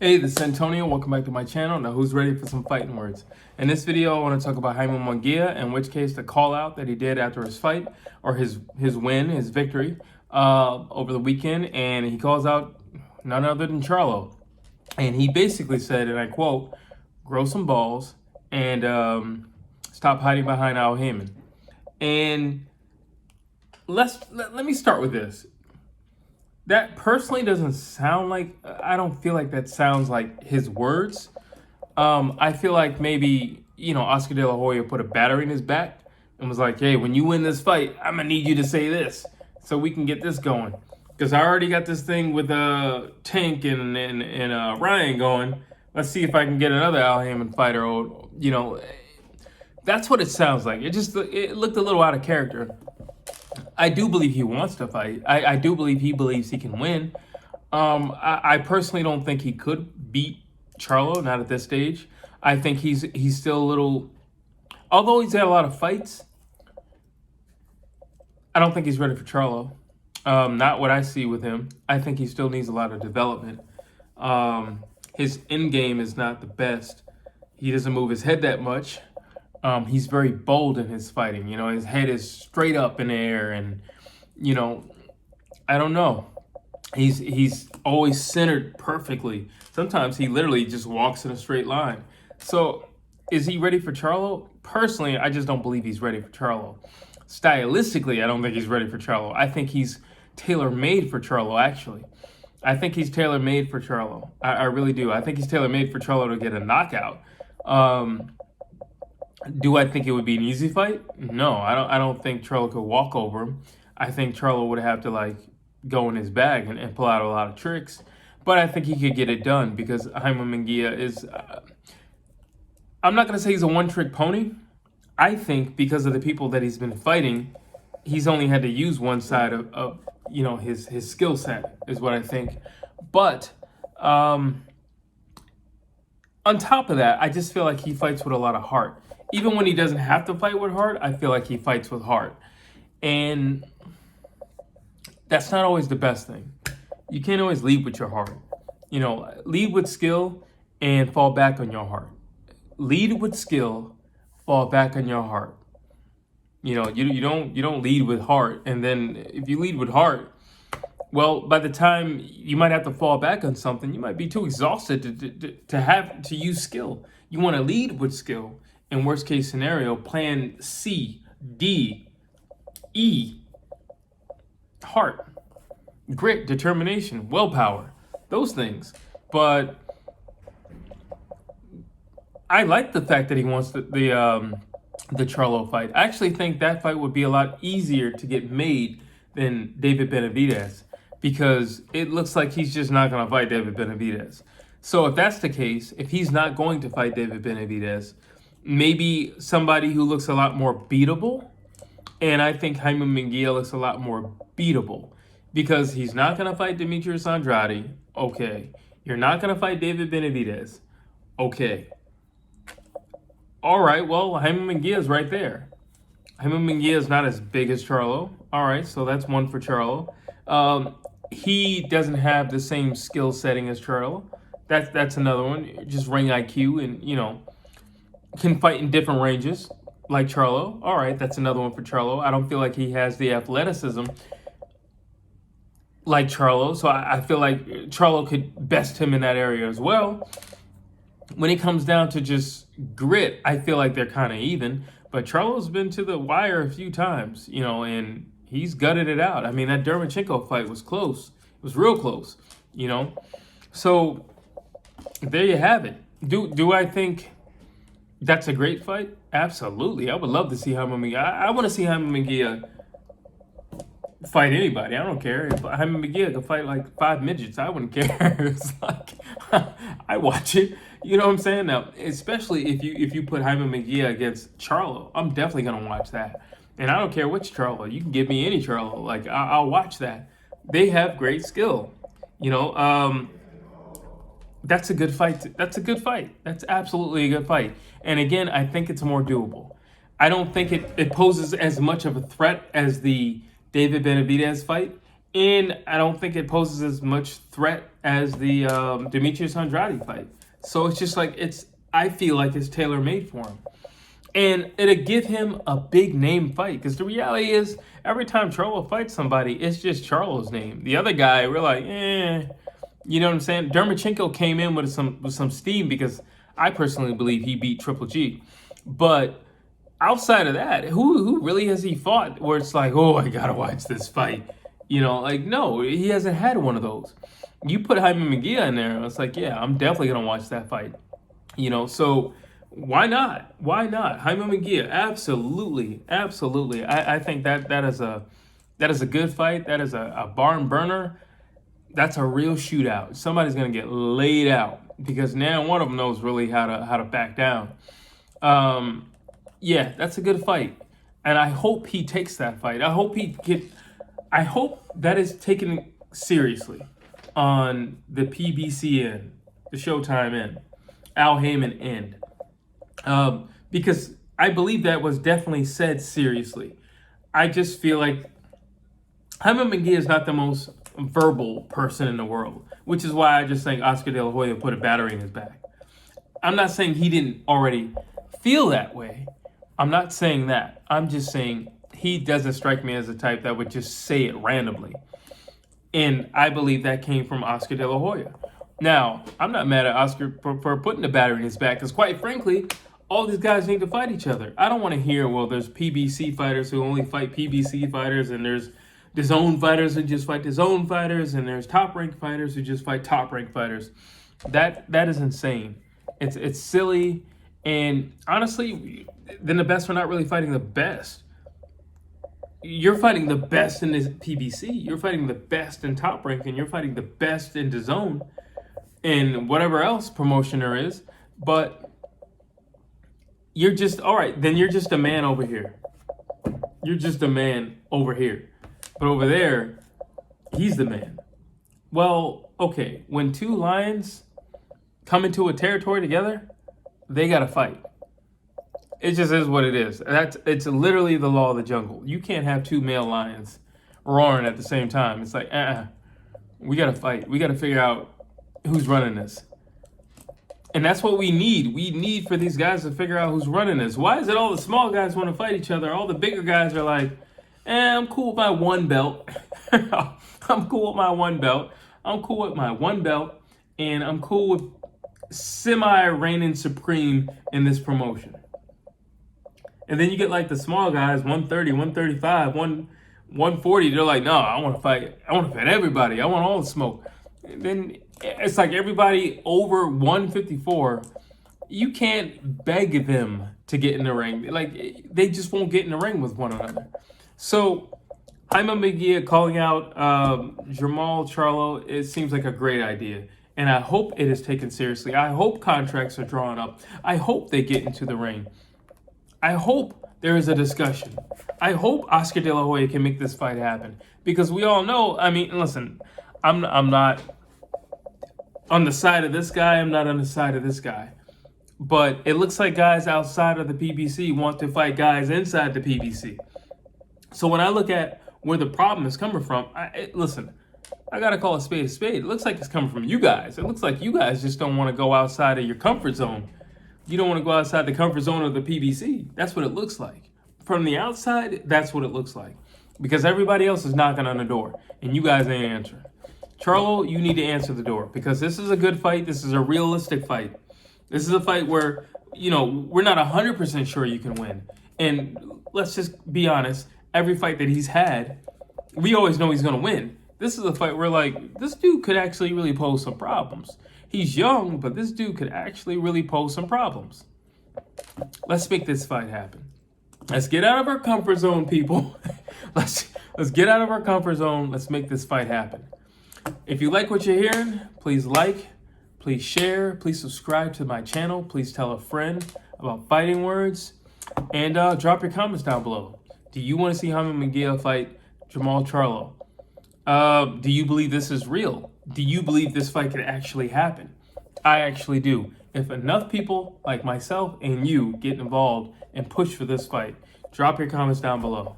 Hey, this is Antonio. Welcome back to my channel. Now, who's ready for some fighting words? In this video, I want to talk about Jaime Munguia, in which case the call out that he did after his fight, or his win, his victory over the weekend, and he calls out none other than Charlo. And he basically said, and I quote, grow some balls and stop hiding behind Haymond. And let me start with this. That personally doesn't sound like, I don't feel like that sounds like his words. I feel like maybe, Oscar De La Hoya put a battery in his back and was like, hey, when you win this fight, I'm going to need you to say this so we can get this going. Because I already got this thing with Tank and Ryan going. Let's see if I can get another Al Haymond fighter. That's what it sounds like. It looked a little out of character. I do believe he wants to fight. I do believe he believes he can win. I personally don't think he could beat Charlo, not at this stage. I think he's still a little, although he's had a lot of fights, I don't think he's ready for Charlo. Not what I see with him. I think he still needs a lot of development. His end game is not the best. He doesn't move his head that much. He's very bold in his fighting. His head is straight up in the air, and I don't know. He's always centered perfectly. Sometimes he literally just walks in a straight line. So, is he ready for Charlo? Personally, I just don't believe he's ready for Charlo. Stylistically, I don't think he's ready for Charlo. I think he's tailor-made for Charlo, actually. I think he's tailor-made for Charlo. I really do. I think he's tailor-made for Charlo to get a knockout. Do I think it would be an easy fight? No, I don't think Charlo could walk over him. I think Charlo would have to go in his bag and pull out a lot of tricks. But I think he could get it done because Jaime Munguia is, I'm not going to say he's a one-trick pony. I think because of the people that he's been fighting, he's only had to use one side of his skill set is what I think. But on top of that, I just feel like he fights with a lot of heart. Even when he doesn't have to fight with heart, I feel like he fights with heart. And that's not always the best thing. You can't always lead with your heart. Lead with skill and fall back on your heart. Lead with skill, fall back on your heart. You don't lead with heart, and then if you lead with heart, well, by the time you might have to fall back on something, you might be too exhausted to have to use skill. You want to lead with skill. In worst case scenario, plan C, D, E, heart, grit, determination, willpower, those things. But I like the fact that he wants the Charlo fight. I actually think that fight would be a lot easier to get made than David Benavidez, because it looks like he's just not going to fight David Benavidez. So if that's the case, if he's not going to fight David Benavidez, maybe somebody who looks a lot more beatable. And I think Jaime Munguia looks a lot more beatable because he's not going to fight Demetrius Andrade. Okay. You're not going to fight David Benavidez. Okay. All right. Well, Jaime Munguia is right there. Jaime Munguia is not as big as Charlo. All right. So that's one for Charlo. He doesn't have the same skill setting as Charlo. That's another one. Just ring IQ and, can fight in different ranges like Charlo. All right, that's another one for Charlo. I don't feel like he has the athleticism like Charlo, so I feel like Charlo could best him in that area as well. When it comes down to just grit, I feel like they're kind of even, but Charlo's been to the wire a few times, and he's gutted it out. I mean, that Dermachenko fight was close. It was real close, So there you have it. Do I think that's a great fight? Absolutely. I would love to see Jaime Munguia. I want to see Jaime Munguia fight anybody. I don't care. If Jaime Munguia could fight like 5 midgets, I wouldn't care. It's like, I watch it. You know what I'm saying? Now, especially if you put Jaime Munguia against Charlo, I'm definitely going to watch that. And I don't care which Charlo. You can give me any Charlo. Like, I'll watch that. They have great skill. That's a good fight. That's a good fight. That's absolutely a good fight. And again, I think it's more doable. I don't think it poses as much of a threat as the David Benavidez fight. And I don't think it poses as much threat as the Demetrius Andrade fight. So it's just like I feel like it's tailor made for him. And it'll give him a big name fight. Because the reality is, every time Charlo fights somebody, it's just Charlo's name. The other guy, we're like, you know what I'm saying? Dermachenko came in with some steam because I personally believe he beat Triple G. But outside of that, who really has he fought where it's like, oh, I gotta watch this fight? You know, like, no, he hasn't had one of those. You put Jaime Munguia in there, it's like, yeah, I'm definitely gonna watch that fight. You know, so why not? Why not? Jaime Munguia, absolutely, absolutely. I think that is a good fight. That is a barn burner. That's a real shootout. Somebody's gonna get laid out because now one of them knows really how to back down. Yeah, that's a good fight, and I hope he takes that fight. I hope that is taken seriously on the PBC end, the Showtime end, Al Haymond end. Because I believe that was definitely said seriously. I just feel like Jaime Munguia is not the most verbal person in the world, which is why I just think Oscar De La Hoya put a battery in his back. I'm not saying he didn't already feel that way. I'm not saying that. I'm just saying he doesn't strike me as the type that would just say it randomly. And I believe that came from Oscar De La Hoya. Now, I'm not mad at Oscar for putting the battery in his back, because quite frankly, all these guys need to fight each other. I don't want to hear, well, there's PBC fighters who only fight PBC fighters, and there's DAZN fighters who just fight DAZN fighters, and there's top-ranked fighters who just fight top-ranked fighters. That is insane. It's silly, and honestly, then the best are not really fighting the best. You're fighting the best in this PBC. You're fighting the best in Top Rank, and you're fighting the best in DAZN, and whatever else promotion there is. But you're just, all right, then you're just a man over here. You're just a man over here. But over there, he's the man. Well, okay, when two lions come into a territory together, they got to fight. It just is what it is. It's literally the law of the jungle. You can't have two male lions roaring at the same time. It's like, we got to fight. We got to figure out who's running this. And that's what we need. We need for these guys to figure out who's running this. Why is it all the small guys want to fight each other? All the bigger guys are like, I'm cool with my one belt. I'm cool with my one belt. I'm cool with my one belt. And I'm cool with semi-reigning supreme in this promotion. And then you get like the small guys, 130, 135, 140. They're like, no, I want to fight. I want to fight everybody. I want all the smoke. And then it's like everybody over 154, you can't beg them to get in the ring. Like, they just won't get in the ring with one another. So Jaime Munguia calling out Jermall Charlo, it seems like a great idea. And I hope it is taken seriously. I hope contracts are drawn up. I hope they get into the ring. I hope there is a discussion. I hope Oscar De La Hoya can make this fight happen. Because we all know, I mean, listen, I'm not on the side of this guy. I'm not on the side of this guy. But it looks like guys outside of the PBC want to fight guys inside the PBC. So when I look at where the problem is coming from, listen, I got to call a spade a spade. It looks like it's coming from you guys. It looks like you guys just don't want to go outside of your comfort zone. You don't want to go outside the comfort zone of the PBC. That's what it looks like. From the outside, that's what it looks like. Because everybody else is knocking on the door, and you guys ain't answering. Charlo, you need to answer the door, because this is a good fight. This is a realistic fight. This is a fight where, we're not 100% sure you can win. And let's just be honest, every fight that he's had, we always know he's going to win. This is a fight where, like, this dude could actually really pose some problems. He's young, but this dude could actually really pose some problems. Let's make this fight happen. Let's get out of our comfort zone, people. Let's get out of our comfort zone. Let's make this fight happen. If you like what you're hearing, please like, please share, please subscribe to my channel. Please tell a friend about Fighting Words, and drop your comments down below. Do you want to see Jaime Munguia fight Jermall Charlo? Do you believe this is real? Do you believe this fight could actually happen? I actually do. If enough people like myself and you get involved and push for this fight, drop your comments down below.